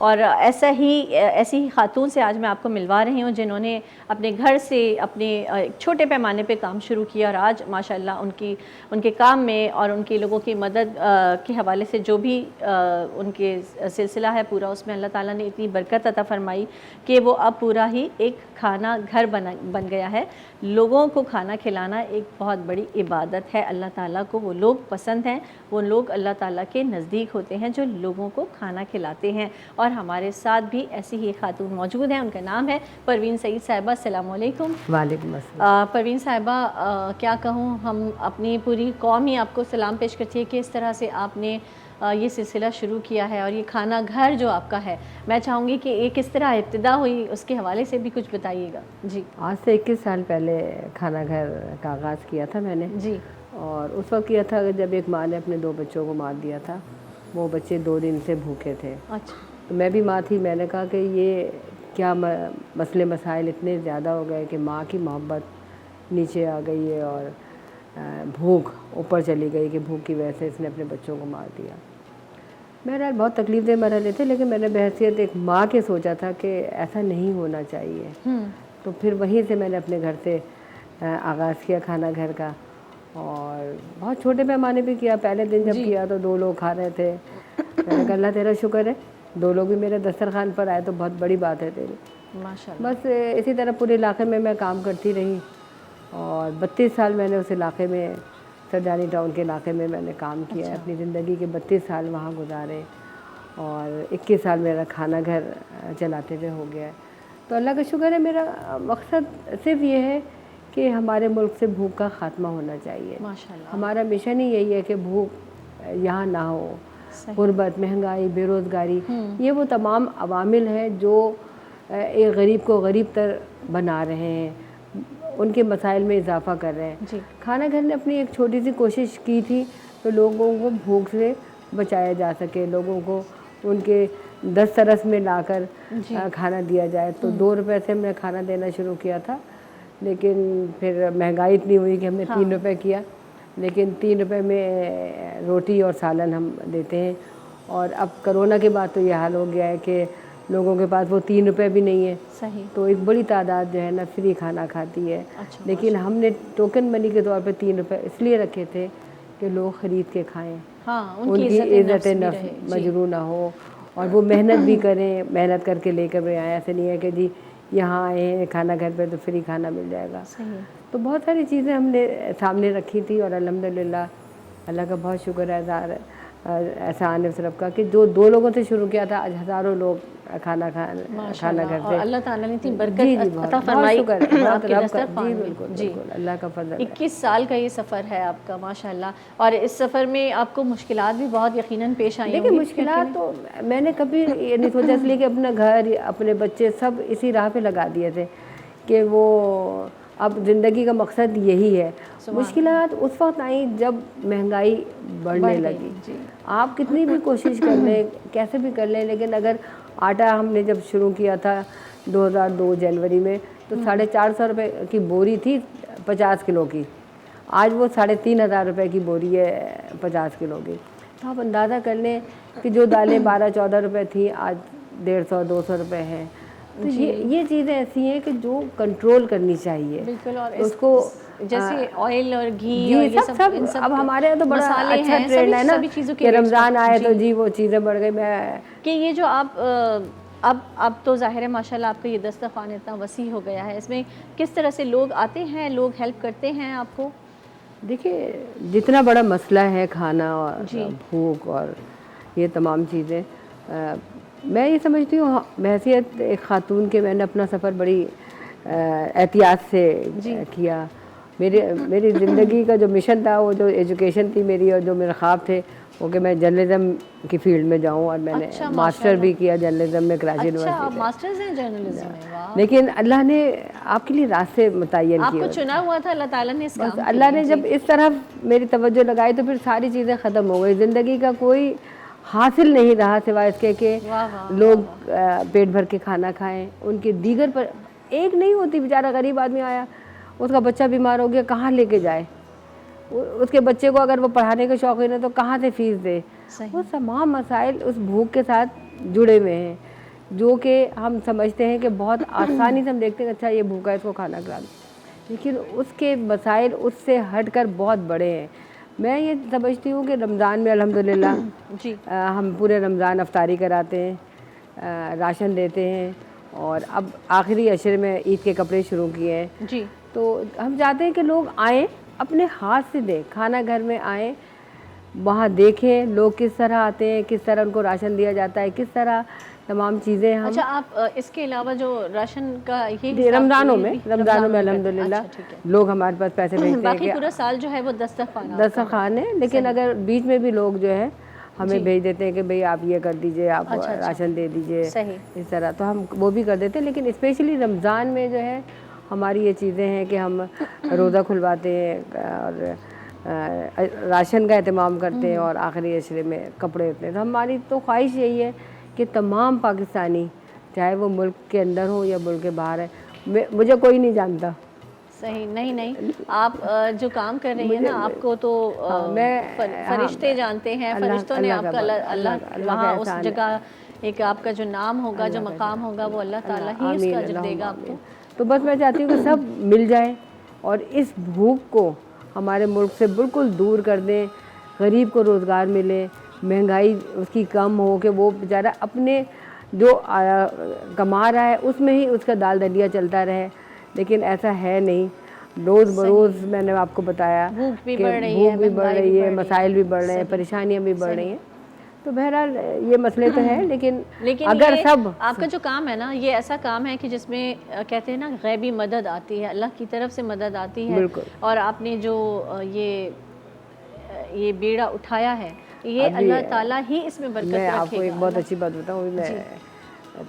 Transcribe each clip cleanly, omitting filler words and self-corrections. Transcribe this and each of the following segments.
اور ایسی ہی خاتون سے آج میں آپ کو ملوا رہی ہوں جنہوں نے اپنے گھر سے اپنے ایک چھوٹے پیمانے پہ کام شروع کیا، اور آج ماشاءاللہ ان کے کام میں اور ان کے لوگوں کی مدد کے حوالے سے جو بھی ان کے سلسلہ ہے پورا، اس میں اللہ تعالیٰ نے اتنی برکت عطا فرمائی کہ وہ اب پورا ہی ایک کھانا گھر بن گیا ہے۔ لوگوں کو کھانا کھلانا ایک بہت بڑی عبادت ہے، اللہ تعالیٰ کو وہ لوگ پسند ہیں، وہ لوگ اللہ تعالیٰ کے نزدیک ہوتے ہیں جو لوگوں کو کھانا کھلاتے ہیں۔ اور ہمارے ساتھ بھی ایسی ہی خاتون موجود ہیں، ان کا نام ہے پروین سعید صاحبہ۔ السلام علیکم۔ وعلیکم السلام۔ پروین صاحبہ، کیا کہوں، ہم اپنی پوری قوم ہی آپ کو سلام پیش کرتی ہے کہ اس طرح سے آپ نے یہ سلسلہ شروع کیا ہے، اور یہ کھانا گھر جو آپ کا ہے، میں چاہوں گی کہ یہ کس طرح ابتدا ہوئی، اس کے حوالے سے بھی کچھ بتائیے گا۔ جی، آج سے 21 سال پہلے کھانا گھر کا آغاز کیا تھا میں نے۔ جی، اور اس وقت کیا تھا کہ جب ایک ماں نے اپنے 2 بچوں کو مار دیا تھا، وہ بچے 2 دن سے بھوکے تھے۔ اچھا، تو میں بھی ماں تھی، میں نے کہا کہ یہ کیا مسئلے مسائل اتنے زیادہ ہو گئے کہ ماں کی محبت نیچے آ گئی ہے اور بھوک اوپر چلی گئی کہ بھوک کی وجہ سے اس نے اپنے بچوں کو مار دیا۔ بہرحال بہت تکلیف دہ مرحلے تھے، لیکن میں نے بحیثیت ایک ماں کے سوچا تھا کہ ایسا نہیں ہونا چاہیے۔ تو پھر وہیں سے میں نے اپنے گھر سے آغاز کیا کھانا گھر کا، اور بہت چھوٹے پیمانے پہ کیا۔ پہلے دن جب کیا تو 2 لوگ کھا رہے تھے، میں نے کہا اللہ تیرا شکر ہے 2 لوگ بھی میرے دسترخوان پر آئے تو بہت بڑی بات ہے تیری۔ ماشاءاللہ۔ بس اسی طرح پورے علاقے میں کام کرتی رہی، اور 32 سال میں نے اس علاقے میں، سرجانی ٹاؤن کے علاقے میں نے کام کیا ہے۔ اپنی زندگی کے 32 سال وہاں گزارے، اور 21 سال میرا کھانا گھر چلاتے ہوئے ہو گیا ہے۔ تو اللہ کا شکر ہے، میرا مقصد صرف یہ ہے کہ ہمارے ملک سے بھوک کا خاتمہ ہونا چاہیے۔ ماشاءاللہ، ہمارا مشن ہی یہی ہے کہ بھوک یہاں نہ ہو۔ غربت، مہنگائی، بے روزگاری، یہ وہ تمام عوامل ہیں جو ایک غریب کو غریب تر بنا رہے ہیں، ان کے مسائل میں اضافہ کر رہے ہیں۔ کھانا گھر نے اپنی ایک چھوٹی سی کوشش کی تھی تو لوگوں کو بھوک سے بچایا جا سکے، لوگوں کو ان کے دسترس میں لا کر کھانا دیا جائے۔ تو 2 روپے سے ہم نے کھانا دینا شروع کیا تھا، لیکن پھر مہنگائی اتنی ہوئی کہ ہم نے 3 روپے کیا، لیکن 3 روپے میں روٹی اور سالن ہم دیتے ہیں۔ اور اب کرونا کے بعد تو یہ حال ہو گیا ہے کہ لوگوں کے پاس وہ 3 روپے بھی نہیں ہے، صحیح، تو ایک بڑی تعداد جو ہے نا فری کھانا کھاتی ہے۔ لیکن ہم نے ٹوکن منی کے طور پہ 3 روپے اس لیے رکھے تھے کہ لوگ خرید کے کھائیں، ان کی عزت نفس مجروح نہ ہو، اور وہ محنت بھی کریں، محنت کر کے لے کر آئیں۔ ایسے نہیں ہے کہ جی یہاں آئے ہیں کھانا گھر پہ تو فری کھانا مل جائے گا۔ تو بہت ساری چیزیں ہم نے سامنے رکھی تھی، اور الحمدللہ اللہ کا بہت شکر ہے، احسان ہے اس رب کا کہ جو 2 لوگوں سے شروع کیا تھا آج ہزاروں لوگ کھانا گھر سے۔ اللہ تعالیٰ نے اتنی برکت عطا فرمائی آپ کے دسترخوان میں۔ جی، اللہ کا فضل ہے۔ 21 سال کا یہ سفر ہے آپ کا ماشاءاللہ، اور اس سفر میں آپ کو مشکلات بھی بہت یقیناً پیش آئی ہوں گی۔ دیکھیں مشکلات تو میں نے کبھی یہ نہیں سوچا، اس لیے کہ اپنا گھر، اپنے بچے سب اسی راہ پہ لگا دیے تھے کہ وہ اب زندگی کا مقصد یہی ہے۔ مشکلات اس وقت آئیں جب مہنگائی بڑھنے لگی۔ آپ کتنی بھی کوشش کر لیں، کیسے بھی کر لیں، لیکن اگر آٹا ہم نے جب شروع کیا تھا 2002 جنوری میں تو 450 روپے کی بوری تھی 50 کلو کی، آج وہ 3500 روپے کی بوری ہے 50 کلو کی۔ تو آپ اندازہ کر لیں کہ جو دالیں 12-14 روپے تھیں آج 150-200 روپے ہیں۔ تو یہ چیزیں ایسی ہیں کہ جو کنٹرول کرنی چاہیے۔ بالکل، اور اس کو جیسے آئل اور گھی سب اب ہمارے یہاں تو بڑا اچھا ٹرینڈ ہے نا کہ رمضان آئے تو جی وہ چیزیں بڑھ گئی۔ میں کہ یہ جو آپ اب تو ظاہر ہے ماشاءاللہ آپ کا یہ دسترخوان اتنا وسیع ہو گیا ہے، اس میں کس طرح سے لوگ آتے ہیں، لوگ ہیلپ کرتے ہیں آپ کو؟ دیکھیے جتنا بڑا مسئلہ ہے کھانا اور بھوک اور یہ تمام چیزیں، میں یہ سمجھتی ہوں بحیثیت ایک خاتون کے میں نے اپنا سفر بڑی احتیاط سے کیا۔ میری زندگی کا جو مشن تھا، وہ جو ایجوکیشن تھی میری اور جو میرے خواب تھے وہ کہ میں جرنلزم کی فیلڈ میں جاؤں، اور میں نے ماسٹر بھی کیا جرنلزم میں کراچی یونیورسٹی سے۔ ماسٹرز ہیں جرنلزم میں؟ لیکن اللہ نے آپ کے لیے راستے متعین کیے، آپ کو چنا ہوا تھا اللہ تعالیٰ نے اس کام کے لیے۔ اللہ نے جب اس طرف میری توجہ لگائی تو پھر ساری چیزیں ختم ہو گئی۔ زندگی کا کوئی حاصل نہیں رہا سوائے اس کے کہ لوگ پیٹ بھر کے کھانا کھائیں، ان کے دیگر پر ایک نہیں ہوتی۔ بیچارہ غریب آدمی آیا اس کا بچہ بیمار ہو گیا کہاں لے کے جائے, اس کے بچے کو اگر وہ پڑھانے کے شوقین ہے تو کہاں سے فیس دے. وہ تمام مسائل اس بھوک کے ساتھ جڑے ہوئے ہیں جو کہ ہم سمجھتے ہیں کہ بہت آسانی سے ہم دیکھتے ہیں اچھا یہ بھوکا ہے اس کو کھانا کھلا دیں, لیکن اس کے مسائل اس سے ہٹ کر بہت بڑے ہیں. میں یہ سمجھتی ہوں کہ رمضان میں الحمدللہ جی ہم پورے رمضان افطاری کراتے ہیں, راشن دیتے ہیں, اور اب آخری عشرے میں عید کے کپڑے شروع کیے ہیں. جی تو ہم چاہتے ہیں کہ لوگ آئیں اپنے ہاتھ سے دیں, کھانا گھر میں آئیں, وہاں دیکھیں لوگ کس طرح آتے ہیں, کس طرح ان کو راشن دیا جاتا ہے, کس طرح تمام چیزیں ہم. اچھا آپ اس کے علاوہ جو راشن کا یہ جی رمضانوں میں الحمدللہ لوگ ہمارے پاس پیسے بھیجتے ہیں باقی کہ پورا سال جو ہے وہ دسترخوان ہے, لیکن اگر بیچ میں بھی لوگ جو ہے ہمیں بھیج دیتے ہیں کہ بھئی آپ یہ کر دیجئے, آپ راشن دے دیجئے, اس طرح تو ہم وہ بھی کر دیتے ہیں. لیکن اسپیشلی رمضان میں جو ہے ہماری یہ چیزیں ہیں کہ ہم روزہ کھلواتے ہیں اور راشن کا اہتمام کرتے ہیں اور آخری عشرے میں کپڑے ہوتے ہیں. تو ہماری تو خواہش یہی ہے کہ تمام پاکستانی چاہے وہ ملک کے اندر ہو یا ملک کے باہر ہے, مجھے کوئی نہیں جانتا. صحیح, نہیں آپ جو کام کر رہی ہیں نا آپ کو تو فرشتے جانتے ہیں, فرشتوں نے آپ کا اللہ وہاں اس جگہ ایک آپ کا جو نام ہوگا, جو مقام ہوگا, وہ اللہ تعالیٰ ہی اس کا اجر دے گا آپ کو. تو بس میں چاہتی ہوں کہ سب مل جائیں اور اس بھوک کو ہمارے ملک سے بالکل دور کر دیں, غریب کو روزگار ملے, مہنگائی اس کی کم ہو کہ وہ بیچارہ اپنے جو کما رہا ہے اس میں ہی اس کا دال دلیا چلتا رہے. لیکن ایسا ہے نہیں, روز بروز میں نے آپ کو بتایا کہ بھوک بھی بڑھ رہی ہے, مسائل بھی بڑھ رہے ہیں, پریشانیاں بھی بڑھ رہی ہیں. تو بہرحال یہ مسئلے تو ہیں, لیکن اگر سب آپ کا جو کام ہے نا یہ ایسا کام ہے کہ جس میں کہتے ہیں نا غیبی مدد آتی ہے, اللہ کی طرف سے مدد آتی ہے. اور آپ نے جو یہ بیڑا اٹھایا ہے یہ اللہ تعالیٰ ہی اس میں برکت رکھے گا. میں آپ کو ایک بہت اچھی بات بتاؤں, میں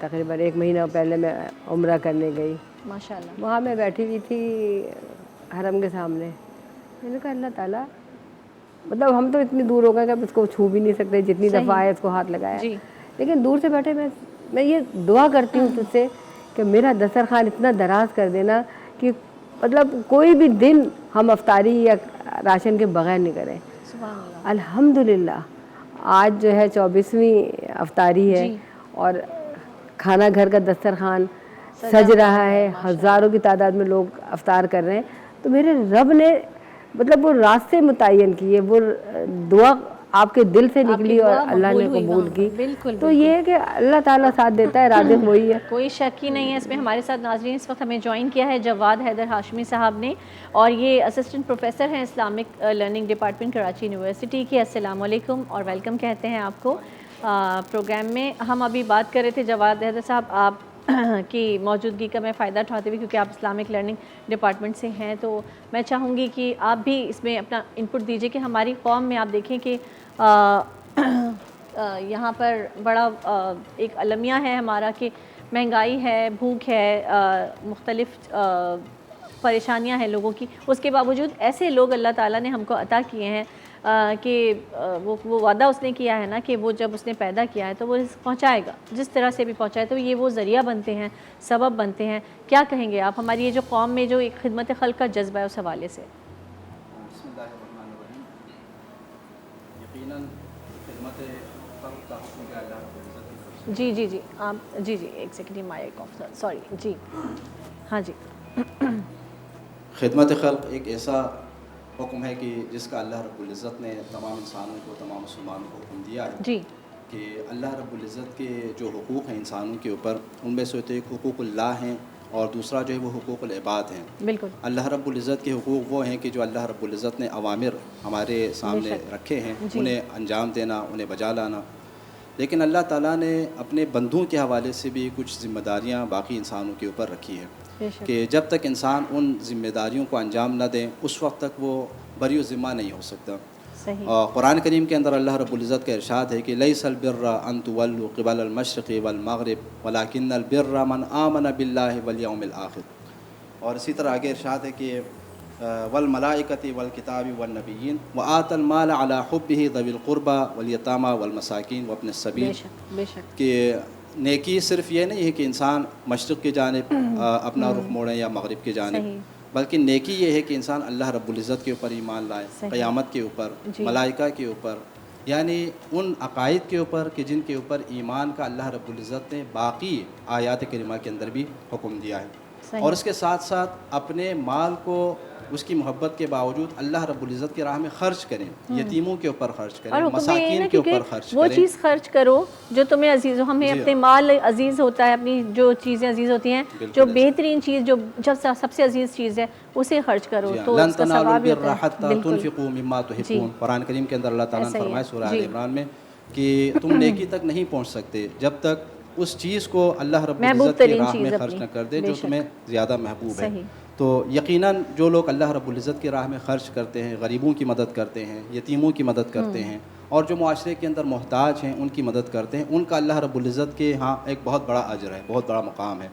تقریباً 1 مہینہ پہلے میں عمرہ کرنے گئی. ماشاءاللہ وہاں میں بیٹھی ہوئی تھی حرم کے سامنے. میں نے کہا اللہ تعالیٰ, مطلب ہم تو اتنی دور ہو گئے کہ اب اس کو چھو بھی نہیں سکتے, جتنی دفعہ آئے اس کو ہاتھ لگایا, لیکن دور سے بیٹھے میں یہ دعا کرتی ہوں تجھ سے کہ میرا دسترخوان اتنا دراز کر دینا کہ مطلب کوئی بھی دن ہم افطاری یا راشن کے بغیر نہیں کریں. الحمدللہ آج جو ہے 24ویں افطاری ہے اور کھانا گھر کا دسترخوان سج رہا ہے, ہزاروں کی تعداد میں لوگ افطار کر رہے ہیں. تو میرے رب نے مطلب وہ راستے متعین کیے, وہ دعا آپ کے دل سے نکلی اور اللہ نے قبول کی. تو یہ ہے کہ اللہ تعالیٰ ساتھ دیتا ہے, رازق وہی ہے, کوئی شک ہی نہیں ہے اس میں. ہمارے ساتھ ناظرین اس وقت ہمیں جوائن کیا ہے جواد حیدر ہاشمی صاحب نے, اور یہ اسسٹنٹ پروفیسر ہیں Islamic learning department Karachi university کے. السلام علیکم اور ویلکم کہتے ہیں آپ کو پروگرام میں. ہم ابھی بات کر رہے تھے جواد حیدر صاحب آپ کی موجودگی کا میں فائدہ اٹھاتے ہوئے, کیونکہ آپ اسلامک لرننگ ڈپارٹمنٹ سے ہیں, تو میں چاہوں گی کہ آپ بھی اس میں اپنا انپٹ دیجیے کہ ہماری قوم میں آپ دیکھیں کہ یہاں پر بڑا ایک المیہ ہے ہمارا کہ مہنگائی ہے, بھوک ہے, مختلف پریشانیاں ہیں لوگوں کی. اس کے باوجود ایسے لوگ اللہ تعالیٰ نے ہم کو عطا کیے ہیں کہ وہ وعدہ اس نے کیا ہے نا کہ وہ جب اس نے پیدا کیا ہے تو وہ پہنچائے گا, جس طرح سے بھی پہنچائے. تو یہ وہ ذریعہ بنتے ہیں, سبب بنتے ہیں. کیا کہیں گے آپ ہماری یہ جو قوم میں جو ایک خدمت خلق کا جذبہ ہے اس حوالے سے؟ بسم اللہ الرحمن الرحیم. یقیناً خدمت خلق کا حکم کیا اللہ رب العزت کی. جی آپ جی ایک سیکنڈ مائک آف, سوری. جی ہاں جی. خدمت خلق ایک ایسا حکم ہے کہ جس کا اللہ رب العزت نے تمام انسانوں کو, تمام مسلمانوں کو حکم دیا ہے جی کہ اللہ رب العزت کے جو حقوق ہیں انسانوں کے اوپر, ان میں سے تو ایک حقوق اللہ ہیں اور دوسرا جو ہے وہ حقوق العباد ہیں. بالکل. اللہ رب العزت کے حقوق وہ ہیں کہ جو اللہ رب العزت نے اوامر ہمارے سامنے رکھے ہیں انہیں انجام دینا, انہیں بجا لانا. لیکن اللہ تعالیٰ نے اپنے بندوں کے حوالے سے بھی کچھ ذمہ داریاں باقی انسانوں کے اوپر رکھی ہیں کہ جب تک انسان ان ذمہ داریوں کو انجام نہ دیں اس وقت تک وہ بری و ذمہ نہیں ہو سکتا. اور قرآن کریم کے اندر اللہ رب العزت کا ارشاد ہے کہ لیس البر ان تولوا قبل المشرق والمغرب ولکن البر من آمن باللہ والیوم الآخر. اور اسی طرح آگے ارشاد ہے کہ والملائکۃ والکتاب والنبیین وآت المال علی حبہ ذوی القربى والیتامى والمساکین وابن السبیل. کہ نیکی صرف یہ نہیں ہے کہ انسان مشرق کی جانب اپنا رخ موڑیں یا مغرب کی جانب, بلکہ نیکی یہ ہے کہ انسان اللہ رب العزت کے اوپر ایمان لائے، قیامت کے اوپر، ملائکہ کے اوپر، یعنی ان عقائد کے اوپر کہ جن کے اوپر ایمان کا اللہ رب العزت نے باقی آیات کریمہ کے اندر بھی حکم دیا ہے، اور اس کے ساتھ ساتھ اپنے مال کو اس کی محبت کے باوجود اللہ رب العزت کی راہ میں خرچ کریں، یتیموں کے اوپر خرچ کریں، مساکین کے اوپر خرچ کریں، وہ چیز خرچ کرو جو تمہیں عزیز ہو. ہمیں اپنے مال عزیز ہوتا ہے، اپنی جو چیزیں عزیز ہوتی ہیں، جو بہترین چیز، جو سب سے عزیز چیز ہے اسے خرچ کرو تو اس کا ثواب بھی ہوتا ہے. تنفقوا مما تحبون، قرآن کریم کے اندر اللہ تعالیٰ نے فرمایا سورہ آل عمران میں کہ تم نیکی تک نہیں پہنچ سکتے جب تک اس چیز کو اللہ رب العزت کی راہ میں خرچ نہ کر دے جو تمہیں زیادہ محبوب ہے. تو یقیناً جو لوگ اللہ رب العزت کی راہ میں خرچ کرتے ہیں، غریبوں کی مدد کرتے ہیں، یتیموں کی مدد کرتے ہیں، اور جو معاشرے کے اندر محتاج ہیں ان کی مدد کرتے ہیں، ان کا اللہ رب العزت کے ہاں ایک بہت بڑا اجر ہے، بہت بڑا مقام ہے.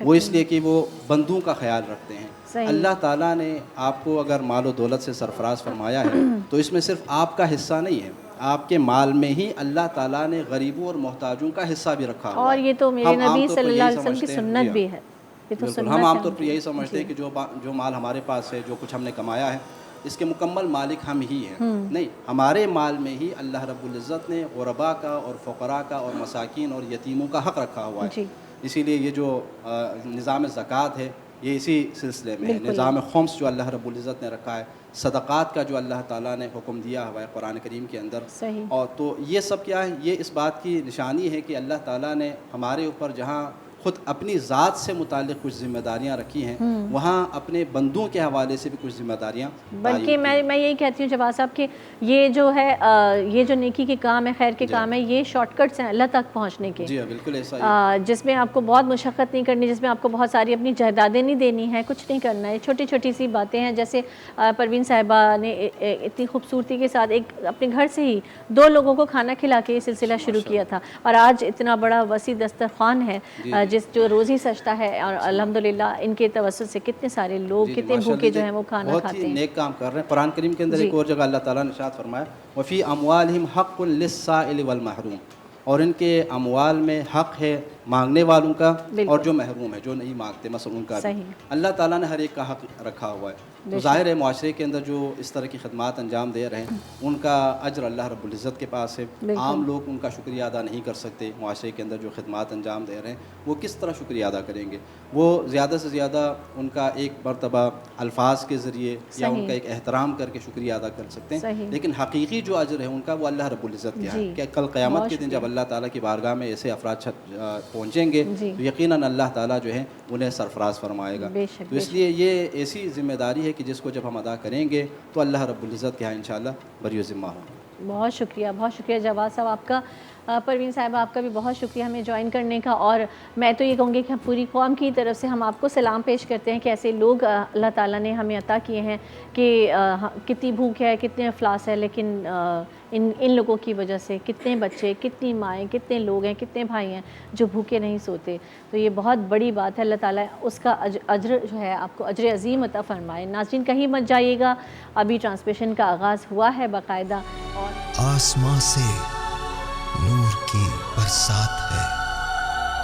وہ اس لیے کہ وہ بندوں کا خیال رکھتے ہیں. اللہ تعالیٰ نے آپ کو اگر مال و دولت سے سرفراز فرمایا ہے تو اس میں صرف آپ کا حصہ نہیں ہے، آپ کے مال میں ہی اللہ تعالیٰ نے غریبوں اور محتاجوں کا حصہ بھی رکھا ہوا ہے. اور یہ تو میرے نبی صلی اللہ علیہ وسلم کی سنت بھی ہے. ہم عام طور پر یہی سمجھتے ہیں کہ جو مال ہمارے پاس ہے، جو کچھ ہم نے کمایا ہے، اس کے مکمل مالک ہم ہی ہیں. نہیں، ہمارے مال میں ہی اللہ رب العزت نے غرباء کا اور فقراء کا اور مساکین اور یتیموں کا حق رکھا ہوا ہے. اسی لیے یہ جو نظام زکوٰۃ ہے یہ اسی سلسلے میں ہے. نظام خمس جو اللہ رب العزت نے رکھا ہے، صدقات کا جو اللہ تعالیٰ نے حکم دیا ہوا ہے قرآن کریم کے اندر. اور تو یہ سب کیا ہے؟ یہ اس بات کی نشانی ہے کہ اللہ تعالیٰ نے ہمارے اوپر جہاں خود اپنی ذات سے متعلق کچھ ذمہ داریاں رکھی ہیں، وہاں اپنے بندوں کے حوالے سے بھی کچھ ذمہ داریاں. بلکہ میں یہی کہتی ہوں جواز صاحب کہ یہ جو ہے یہ جو نیکی کے کام ہے، خیر کے کام ہے، یہ شارٹ کٹس ہیں اللہ تک پہنچنے کے. جی بالکل ایسا ہی، جس میں آپ کو بہت مشقت نہیں کرنی، جس میں آپ کو بہت ساری اپنی جائیدادیں نہیں دینی ہیں، کچھ نہیں کرنا ہے. چھوٹی چھوٹی سی باتیں ہیں، جیسے پروین صاحبہ نے اتنی خوبصورتی کے ساتھ ایک اپنے گھر سے ہی 2 لوگوں کو کھانا کھلا کے یہ سلسلہ شروع کیا تھا، اور آج اتنا بڑا وسیع دسترخوان ہے جو روزی سجتا ہے، اور الحمدللہ ان کے توسط سے کتنے سارے لوگ، کتنے بھوکے جو ہیں وہ کھانا کھاتے ہیں. بہت ہی نیک کام کر رہے ہیں. قرآن کریم کے اندر ایک اور جگہ اللہ تعالیٰ نے ارشاد فرمایا وفی اموالہم حق للسائل والمحروم، اور ان کے اموال میں حق ہے مانگنے والوں کا اور جو محروم ہے، جو نہیں مانگتے، مثلا ان کا بھی. اللہ تعالیٰ نے ہر ایک کا حق رکھا ہوا ہے. تو ظاہر ہے معاشرے کے اندر جو اس طرح کی خدمات انجام دے رہے ہیں ان کا اجر اللہ رب العزت کے پاس ہے. عام لوگ ان کا شکریہ ادا نہیں کر سکتے. معاشرے کے اندر جو خدمات انجام دے رہے ہیں وہ کس طرح شکریہ ادا کریں گے؟ وہ زیادہ سے زیادہ ان کا ایک مرتبہ الفاظ کے ذریعے یا ان کا ایک احترام کر کے شکریہ ادا کر سکتے ہیں، لیکن حقیقی جو اجر ہے ان کا وہ اللہ رب العزت کے ہے کہ کل قیامت کے دن جب اللہ تعالیٰ کی بارگاہ میں ایسے افراد پہنچیں گے تو یقیناً اللہ تعالیٰ جو ہے انہیں سرفراز فرمائے گا. تو اس لیے یہ ایسی ذمہ داری ہے کہ جس کو جب ہم ادا کریں گے تو اللہ رب العزت کے ہاں انشاءاللہ بری ذمہ ہوں. بہت شکریہ جواز صاحب آپ کا. پروین صاحبہ آپ کا بھی بہت شکریہ ہمیں جوائن کرنے کا. اور میں تو یہ کہوں گی کہ پوری قوم کی طرف سے ہم آپ کو سلام پیش کرتے ہیں کہ ایسے لوگ اللہ تعالیٰ نے ہمیں عطا کیے ہیں کہ کتنی بھوک ہے، کتنے افلاس ہے، لیکن ان لوگوں کی وجہ سے کتنے بچے، کتنی مائیں، کتنے لوگ ہیں، کتنے بھائی ہیں جو بھوکے نہیں سوتے. تو یہ بہت بڑی بات ہے. اللہ تعالیٰ اس کا اجر جو ہے آپ کو اجر عظیم عطا فرمائے. ناظرین کہیں مت جائیے گا، ابھی ٹرانسمیشن کا آغاز ہوا ہے باقاعدہ. اور آسماں سے نور کی برسات